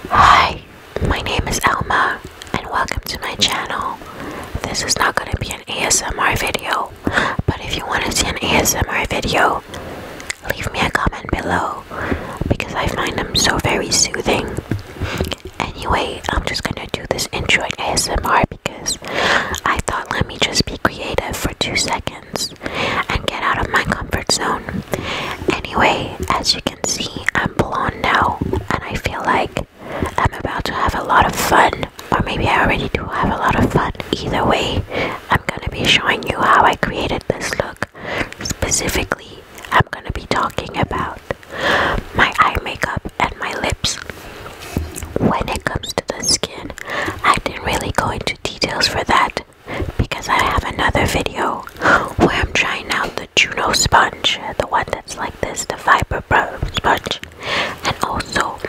Hi, my name is Elma and welcome to my channel. This is not going to be an ASMR video, but if you want to see an ASMR video, leave me a comment below because I find them so very soothing. Anyway, I'm just going to do this intro in ASMR because I thought let me just be creative for 2 seconds and get out of my comfort zone. Anyway, as you can see, I'm blonde now and I feel like I'm about to have a lot of fun, or maybe I already do have a lot of fun. Either way, I'm going to be showing you how I created this look. Specifically, I'm going to be talking about my eye makeup and my lips. When it comes to the skin, I didn't really go into details for that because I have another video where I'm trying out the Juno sponge, the one that's like this, the Fiber Pro sponge, and also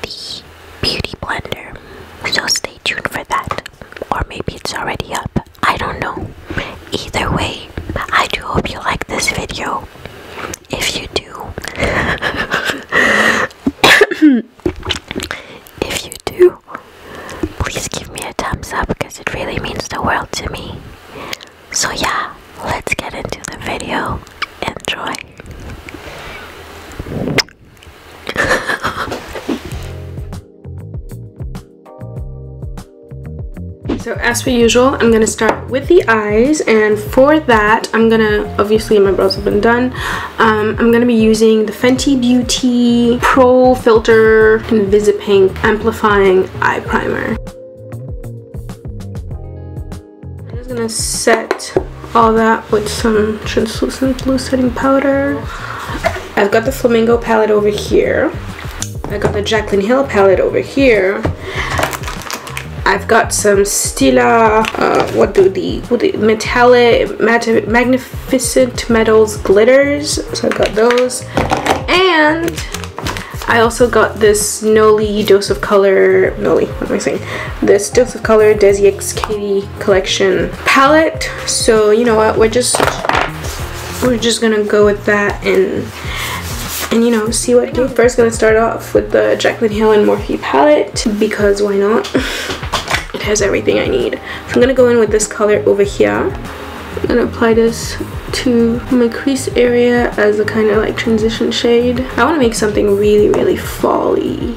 the Beauty Blender. So stay tuned for that, or maybe it's already up, I don't know. Either way, I do hope you like this video. If you do, please give me a thumbs up because it really means the world to me. So yeah, let's get into the video. Enjoy. So as per usual, I'm gonna start with the eyes, and for that I'm gonna, obviously my brows have been done, I'm gonna be using the Fenty Beauty Pro Filter Invisipink Amplifying Eye Primer. I'm just gonna set all that with some translucent blue setting powder. I've got the Flamingo palette over here. I got the Jaclyn Hill palette over here. I've got some Stila, the metallic, magnificent metals glitters. So I've got those, and I also got this Noli Dose of Color, this Dose of Color Desi X Katy collection palette. So you know what, we're just gonna go with that and you know, see what goes. First, gonna start off with the Jaclyn Hill and Morphe palette because why not? It has everything I need. So I'm gonna go in with this color over here. I'm gonna apply this to my crease area as a kind of like transition shade. I want to make something really, really fall-y.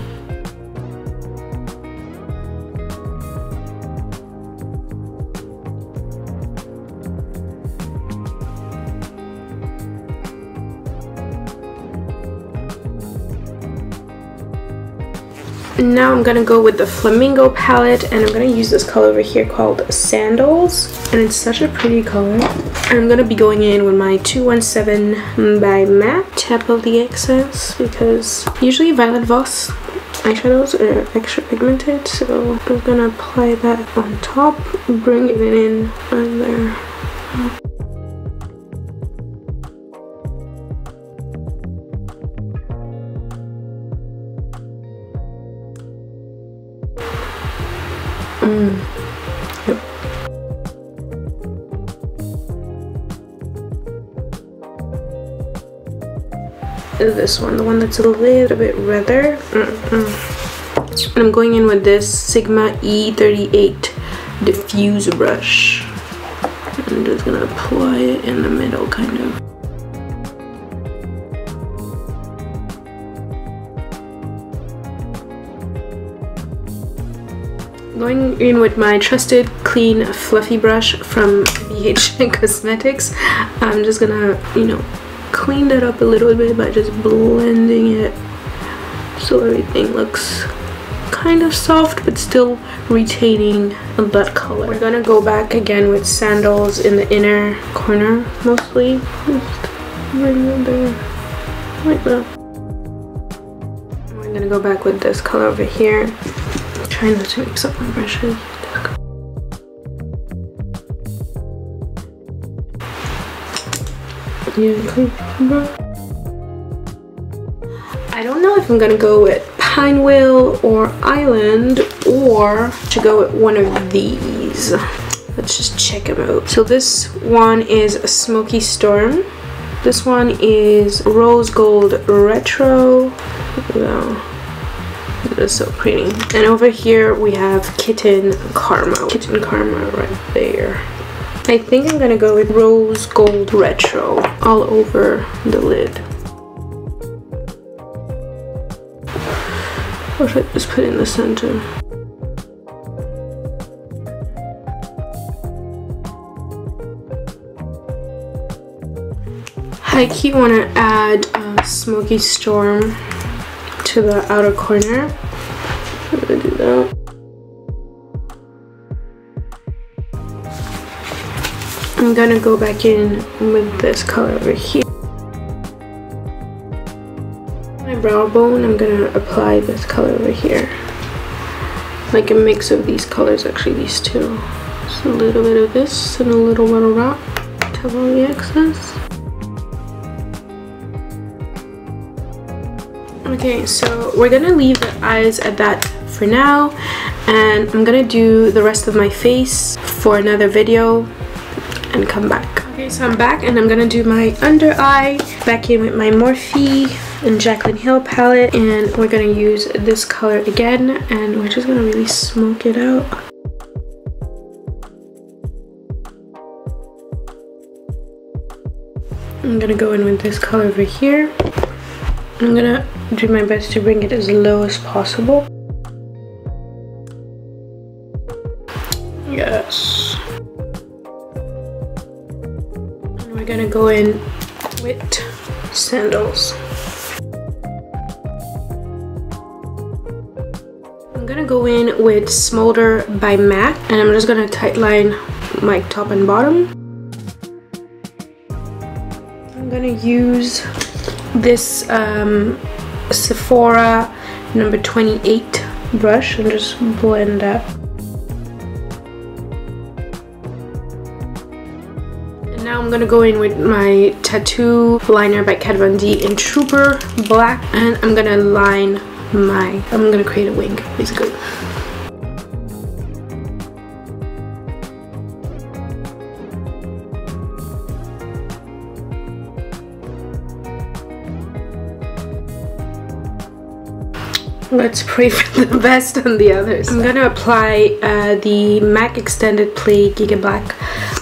Now I'm gonna go with the Flamingo palette, and I'm gonna use this color over here called Sandals, and it's such a pretty color. I'm gonna be going in with my 217 by MAC. Tap of the excess because usually Violet Voss eyeshadows are extra pigmented, so I'm gonna apply that on top, bring it in right there. Yep. This one, the one that's a little bit redder. And I'm going in with this Sigma E38 diffuse brush. I'm just gonna apply it in the middle, kind of. Going in with my trusted clean fluffy brush from BH Cosmetics. I'm just gonna, you know, clean that up a little bit by just blending it so everything looks kind of soft but still retaining that color. We're gonna go back again with Sandals in the inner corner mostly. Just bring it there like that. We're gonna go back with this color over here. Try not to mix up my brushes. I don't know if I'm gonna go with Pinewheel or Island, or to go with one of these. Let's just check them out. So this one is a Smoky Storm. This one is Rose Gold Retro. It is so pretty. And over here we have Kitten Karma right there. I think I'm gonna go with Rose Gold Retro all over the lid. Or should I just put it in the center? I keep want to add Smoky Storm to the outer corner. I'm gonna do that. I'm gonna go back in with this color over here. My brow bone, I'm gonna apply this color over here. Like a mix of these colors, actually, these two. Just a little bit of this and a little bit of that. Tap all the excess. Okay, so we're gonna leave the eyes at that for now, and I'm gonna do the rest of my face for another video and come back. Okay, so I'm back and I'm gonna do my under eye, back in with my Morphe and Jaclyn Hill palette, and we're gonna use this color again, and we're just gonna really smoke it out. I'm gonna go in with this color over here. I'm gonna do my best to bring it as low as possible. Yes. And we're gonna go in with Sandals. I'm gonna go in with Smolder by MAC, and I'm just gonna tightline my top and bottom. I'm gonna use this Sephora number 28 brush and just blend that. And now I'm gonna go in with my tattoo liner by Kat Von D in Trooper Black, and I'm gonna line I'm gonna create a wing basically. Let's pray for the best on the others. I'm gonna apply the MAC Extended Play Giga Black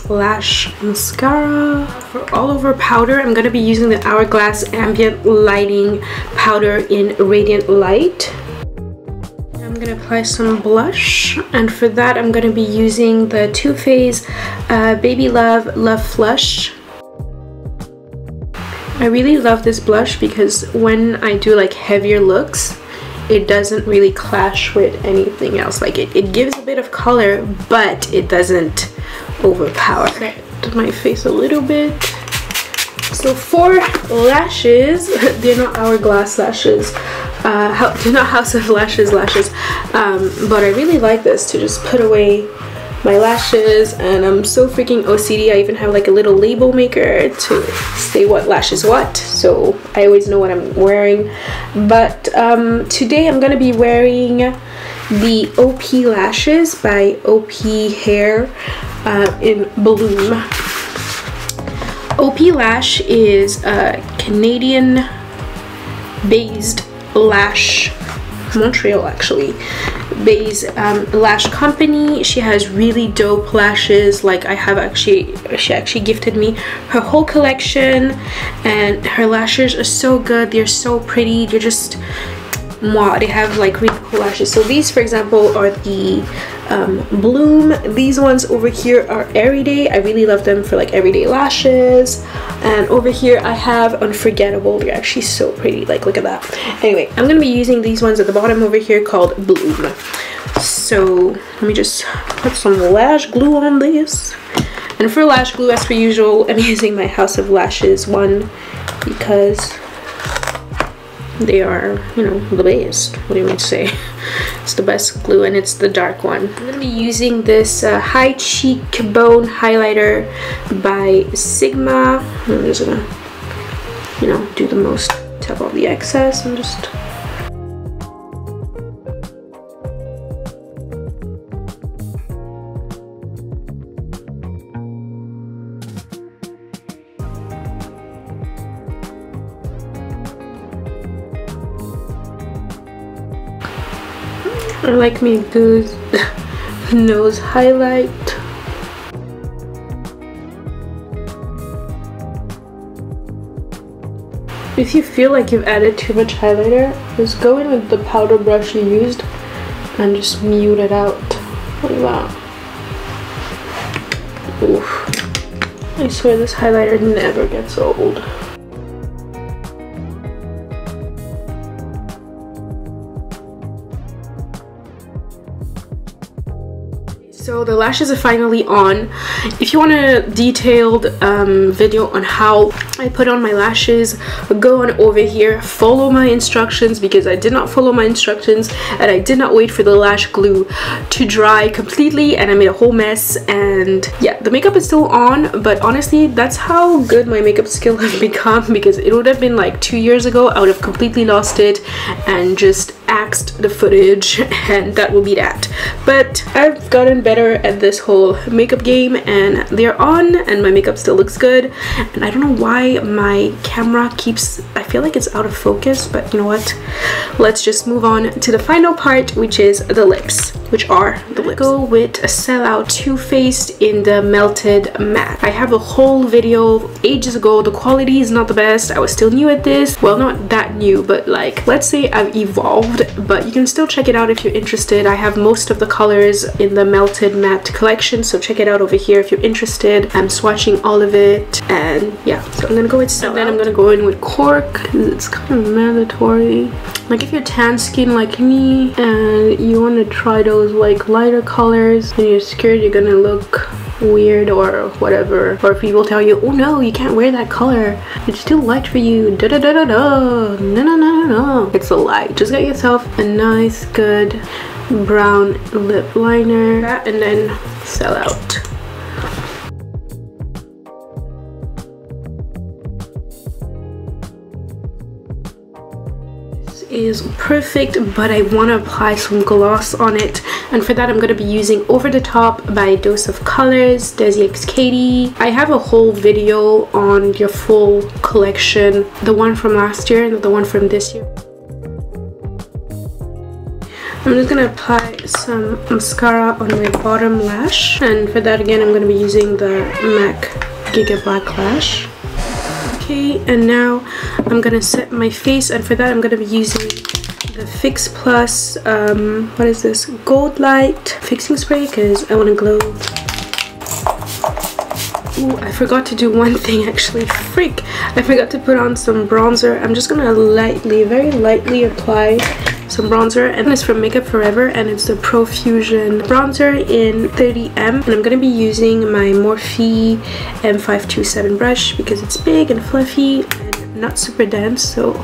Lash Mascara. For all over powder, I'm gonna be using the Hourglass Ambient Lighting Powder in Radiant Light. I'm gonna apply some blush, and for that I'm gonna be using the Too Faced Baby Love Love Flush. I really love this blush because when I do like heavier looks, it doesn't really clash with anything else. Like it gives a bit of color, but it doesn't overpower my face a little bit. So for lashes, they're not Hourglass lashes, they're not House of Lashes but I really like this to just put away my lashes, and I'm so freaking OCD. I even have like a little label maker to say what lash is what, so I always know what I'm wearing. But today I'm gonna be wearing the OP lashes by OP Hair in Bloom. OP Lash is a Canadian based lash, Montreal actually based lash company. She has really dope lashes. Like she actually gifted me her whole collection, and her lashes are so good. They're so pretty. They're just wow. They have like really cool lashes. So these, for example, are the Bloom. These ones over here are Everyday. I really love them for like everyday lashes. And over here I have Unforgettable. They're actually so pretty. Like, look at that. Anyway, I'm gonna be using these ones at the bottom over here called Bloom. So let me just put some lash glue on this. And for lash glue, as per usual, I'm using my House of Lashes one because they are, you know, the best. What do you want to say? It's the best glue, and it's the dark one. I'm gonna be using this High Cheekbone highlighter by Sigma. I'm just gonna, you know, do the most, tap off the excess and just I like me a good nose highlight. If you feel like you've added too much highlighter, just go in with the powder brush you used and just mute it out like that. Oof. I swear this highlighter never gets old. So the lashes are finally on. If you want a detailed video on how I put on my lashes, go on over here, follow my instructions, because I did not follow my instructions and I did not wait for the lash glue to dry completely and I made a whole mess. And yeah, the makeup is still on, but honestly that's how good my makeup skill has become, because it would have been like 2 years ago I would have completely lost it and just axed the footage, and that will be that. But I've gotten better at this whole makeup game and they're on and my makeup still looks good. And I don't know why my camera keeps, I feel like it's out of focus, but you know what, let's just move on to the final part, which is the lips, which are the lips. Go with a Sellout Too Faced in the Melted Matte. I have a whole video ages ago. The quality is not the best. I was still new at this. Well, not that new, but like, let's say I've evolved, but you can still check it out if you're interested. I have most of the colors in the Melted Matte collection, so check it out over here if you're interested. I'm swatching all of it, and yeah, so I'm gonna go with Sellout. And then I'm gonna go in with Cork, because it's kind of mandatory. Like if you're tan skin like me and you want to try those like lighter colors and you're scared you're gonna look weird or whatever, or if people tell you, oh no, you can't wear that color, it's too light for you, da da da da da, no no no no no, it's a lie. Just get yourself a nice good brown lip liner, and then Sellout. Is perfect, but I want to apply some gloss on it, and for that I'm going to be using Over the Top by Dose of Colors, Desi X Katy. I have a whole video on your full collection, the one from last year and the one from this year. I'm just going to apply some mascara on my bottom lash, and for that again I'm going to be using the MAC Giga Black Lash. Okay, and now I'm gonna set my face, and for that I'm gonna be using the Fix Plus what is this, Gold Light fixing spray, because I want to glow. Ooh, I forgot to do one thing actually, freak, I forgot to put on some bronzer. I'm just gonna lightly, very lightly apply some bronzer, and it's from Makeup Forever, and it's the Profusion bronzer in 30M, and I'm gonna be using my Morphe M527 brush because it's big and fluffy and not super dense. So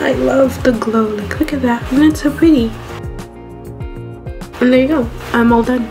I love the glow, like look at that, and it's so pretty. And there you go, I'm all done.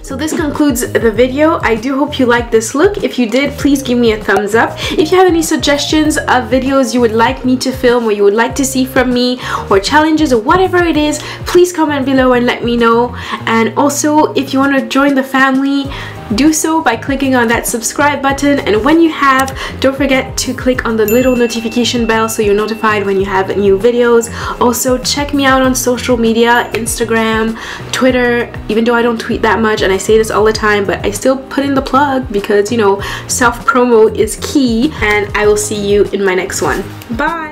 So this concludes the video. I do hope you liked this look. If you did, please give me a thumbs up. If you have any suggestions of videos you would like me to film or you would like to see from me, or challenges or whatever it is, please comment below and let me know. And also, if you want to join the family, do so by clicking on that subscribe button, and when you have, don't forget to click on the little notification bell so you're notified when you have new videos. Also, check me out on social media, Instagram, Twitter, even though I don't tweet that much and I say this all the time, but I still put in the plug because, you know, self-promo is key. And I will see you in my next one. Bye!